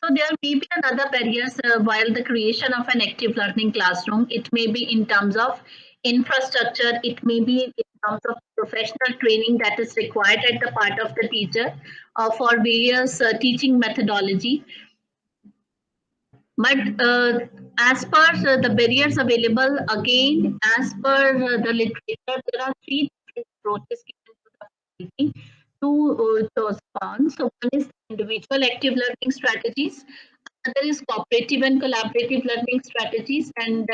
So there may be another barriers while the creation of an active learning classroom. It may be in terms of infrastructure. It may be in terms of professional training that is required at the part of the teacher for various teaching methodology. But as per the barriers available, again, as per the literature, there are three different approaches given to the faculty to respond. So one is individual active learning strategies, another is cooperative and collaborative learning strategies. And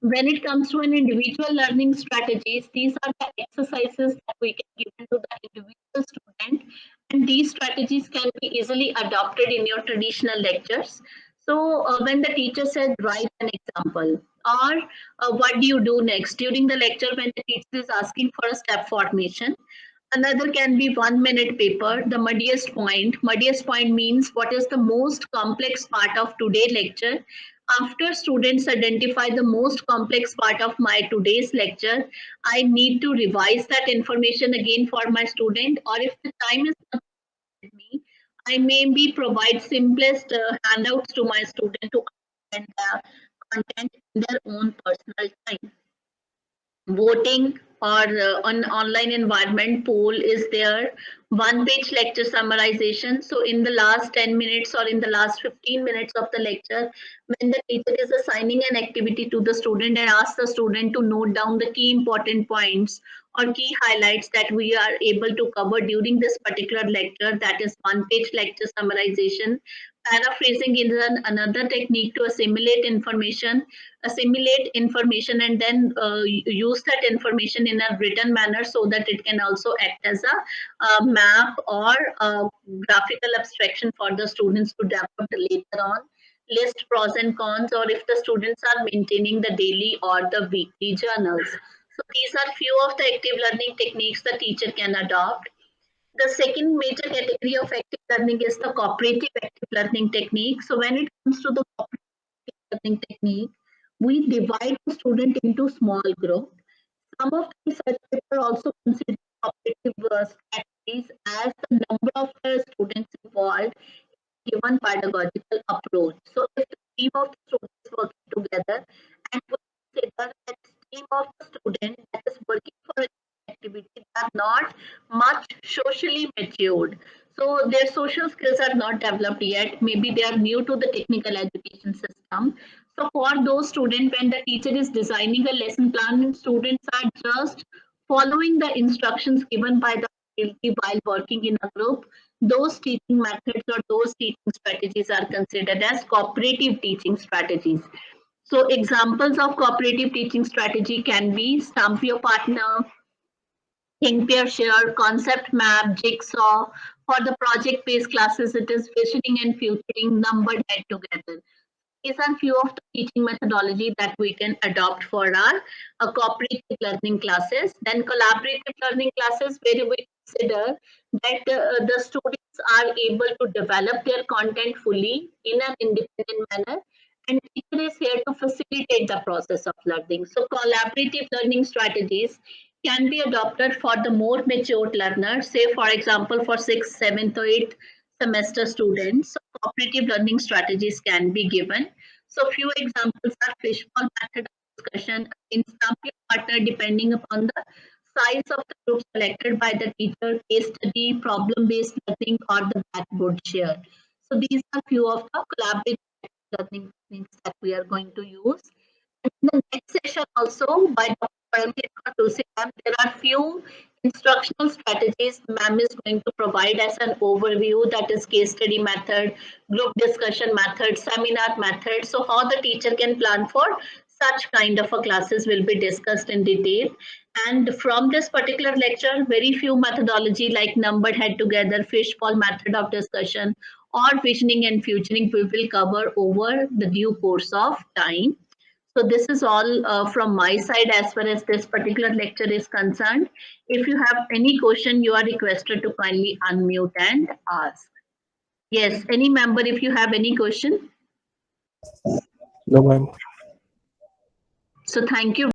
when it comes to an individual learning strategies, these are the exercises that we can give to the individual student and and these strategies can be easily adopted in your traditional lectures. So when the teacher said write an example, or what do you do next during the lecture when the teacher is asking for a step formation. Another can be 1 minute paper, the muddiest point. Muddiest point means what is the most complex part of today's lecture. After students identify the most complex part of my today's lecture, I need to revise that information again for my student, or if the time is not with me, I maybe provide simplest handouts to my student to understand the content in their own personal time. Voting or on online environment poll is there, one page lecture summarization. So in the last 10 minutes or in the last 15 minutes of the lecture, when the teacher is assigning an activity to the student and asks the student to note down the key important points or key highlights that we are able to cover during this particular lecture, that is one page lecture summarization. Paraphrasing is another technique to assimilate information and then use that information in a written manner so that it can also act as a map or a graphical abstraction for the students to develop later on. List pros and cons, or if the students are maintaining the daily or the weekly journals. So these are few of the active learning techniques the teacher can adopt. The second major category of active learning is the cooperative active learning technique. So when it comes to the cooperative learning technique, we divide the student into small groups. Some of the research papers also consider cooperative strategies as the number of the students involved in given pedagogical approach. So if the team of the students working together and we consider that team of the student that is working for an activity are not much socially matured. So their social skills are not developed yet. Maybe they are new to the technical education system. So for those students, when the teacher is designing a lesson plan, students are just following the instructions given by the faculty while working in a group. Those teaching methods or those teaching strategies are considered as cooperative teaching strategies. So examples of cooperative teaching strategy can be stump your partner, think, pair, share, concept map, jigsaw. For the project-based classes, it is visioning and futuring numbered head together. These are few of the teaching methodology that we can adopt for our cooperative learning classes. Then collaborative learning classes, where we consider that the students are able to develop their content fully in an independent manner, and teacher is here to facilitate the process of learning. So collaborative learning strategies can be adopted for the more matured learners, say for example for 6th, 7th or 8th semester students. So cooperative learning strategies can be given. So few examples are fishbowl method of discussion, in stump your partner depending upon the size of the group selected by the teacher, case study, problem-based learning, or the blackboard share. So these are few of the collaborative learning techniques that we are going to use. In the next session also by Dr. Tulsi ma'am, there are few instructional strategies ma'am is going to provide as an overview, that is case study method, group discussion method, seminar method. So how the teacher can plan for such kind of a classes will be discussed in detail. And from this particular lecture, very few methodology like numbered head together, fishbowl method of discussion, or visioning and futuring we will cover over the due course of time. So this is all from my side as far as this particular lecture is concerned. If you have any question, you are requested to kindly unmute and ask. Yes, any member, if you have any question. No, ma'am. So thank you